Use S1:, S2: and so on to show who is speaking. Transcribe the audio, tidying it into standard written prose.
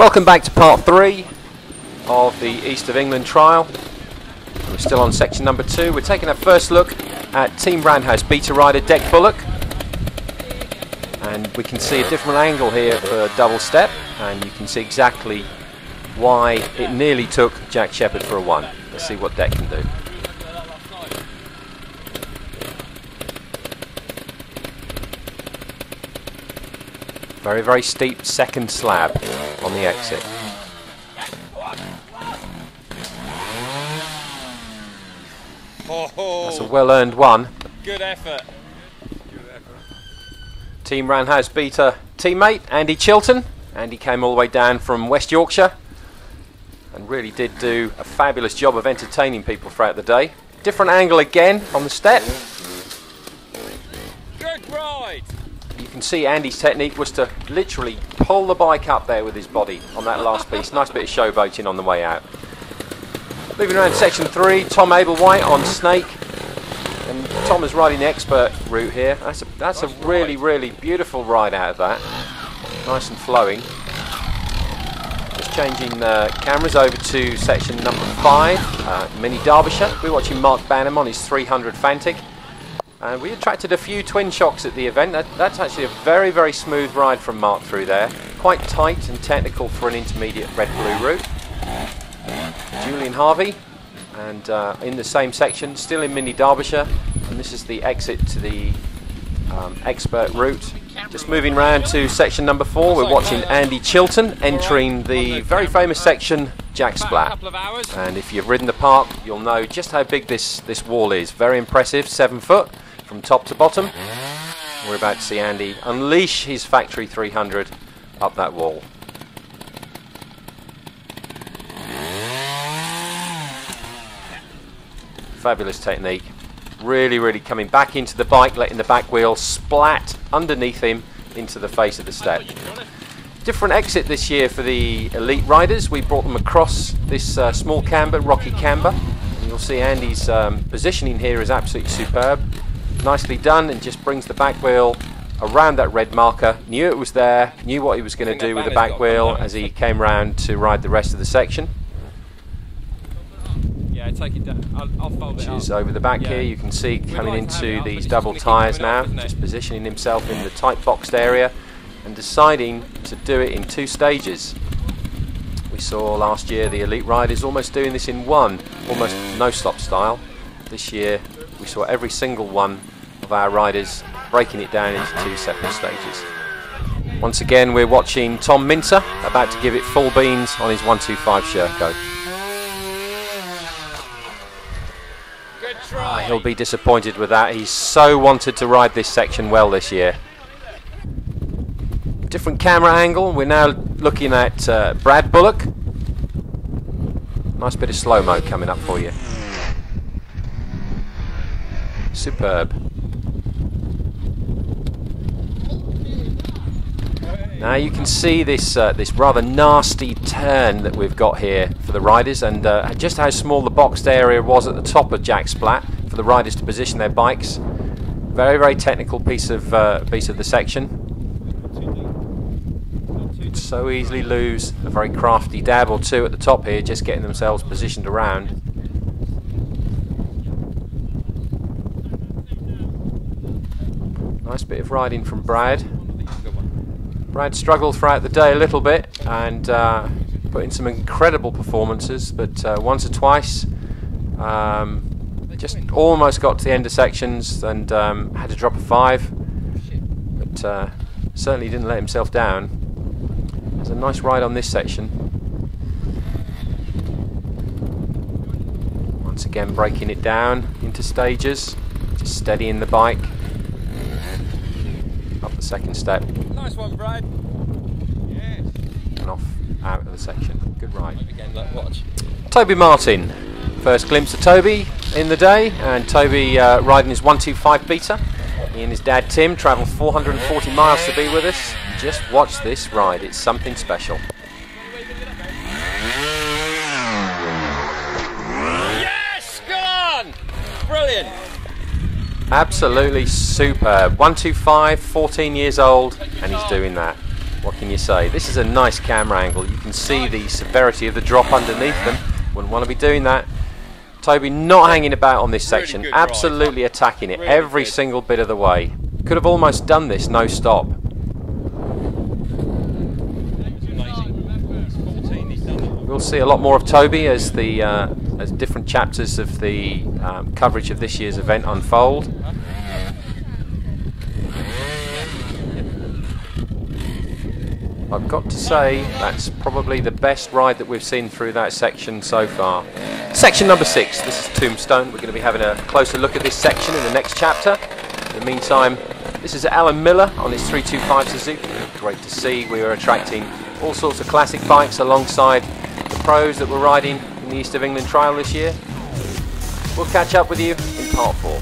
S1: Welcome back to part 3 of the East of England trial. We're still on section number 2. We're taking a first look at Team Roundhouse beta rider Deck Bullock, and we can see a different angle here for double step, and you can see exactly why it nearly took Jack Shepherd for a 1. Let's see what Deck can do. Very, very steep second slab on the exit. That's a well-earned 1.
S2: Good effort.
S1: Team Roundhouse beta teammate Andy Chilton. Andy came all the way down from West Yorkshire and really did do a fabulous job of entertaining people throughout the day. Different angle again on the step.
S2: Good ride.
S1: You can see Andy's technique was to literally pull the bike up there with his body on that last piece. Nice bit of showboating on the way out. Moving around section 3, Tom Ablewhite on Snake. And Tom is riding the expert route here. That's a really, really beautiful ride out of that. Nice and flowing. Just changing cameras over to section number 5, Mini Derbyshire. We're watching Mark Banham on his 300 Fantic. And we attracted a few twin shocks at the event. That's actually a very, very smooth ride from Mark through there. Quite tight and technical for an intermediate red-blue route. Julian Harvey, and in the same section, still in Mini Derbyshire. And this is the exit to the expert route. Just moving round to section number 4, we're watching Andy Chilton entering the very famous section Jack Splat. And if you've ridden the park, you'll know just how big this wall is. Very impressive, 7 foot from top to bottom. We're about to see Andy unleash his factory 300 up that wall. Fabulous technique. Really, really coming back into the bike, letting the back wheel splat underneath him into the face of the step. Different exit this year for the elite riders. We brought them across this small camber, rocky camber. And you'll see Andy's positioning here is absolutely superb. Nicely done, and just brings the back wheel around that red marker. Knew it was there, knew what he was going to do with the back wheel as he came round to ride the rest of the section.
S2: Yeah, take it down. I'll fold it up.
S1: Which is over the back here. You can see coming into these double tyres now, just positioning himself in the tight boxed area and deciding to do it in 2 stages. We saw last year the elite riders almost doing this in 1, almost no stop style. This year we saw every single one of our riders breaking it down into 2 separate stages. Once again we're watching Tom Minter about to give it full beans on his 125 Sherco. He'll be disappointed with that. He's so wanted to ride this section well this year. Different camera angle. We're now looking at Brad Bullock. Nice bit of slow-mo coming up for you. Superb. Now you can see this this rather nasty turn that we've got here for the riders, and just how small the boxed area was at the top of Jack Splat for the riders to position their bikes. Very, very technical piece of the section. Could so easily lose a very crafty dab or 2 at the top here, just getting themselves positioned around. Nice bit of riding from Brad. Brad struggled throughout the day a little bit and put in some incredible performances, but once or twice just almost got to the end of sections and had to drop a 5, but certainly didn't let himself down. There's a nice ride on this section. Once again breaking it down into stages, just steadying the bike up the second step.
S2: Nice one, Brad. Yes.
S1: And off out of the section. Good ride.
S2: Again, look, watch.
S1: Toby Martyn. First glimpse of Toby in the day, and Toby riding his 125 beta. He and his dad Tim travelled 440 miles to be with us. Just watch this ride. It's something special.
S2: Yes! Go on! Brilliant!
S1: Absolutely superb. 125, 14 years old, and he's doing that. What can you say? This is a nice camera angle. You can see the severity of the drop underneath them. Wouldn't want to be doing that. Toby not hanging about on this section,
S2: good
S1: absolutely
S2: drive.
S1: attacking it
S2: Really
S1: every
S2: good.
S1: single bit of the way. Could have almost done this, no stop. We'll see a lot more of Toby as the as different chapters of the coverage of this year's event unfold. I've got to say that's probably the best ride that we've seen through that section so far. Section number 6, this is Tombstone. We're going to be having a closer look at this section in the next chapter. In the meantime, this is Alan Miller on his 325 Suzuki. Great to see we are attracting all sorts of classic bikes alongside the pros that were riding in the East of England Trial this year. We'll catch up with you in part 4.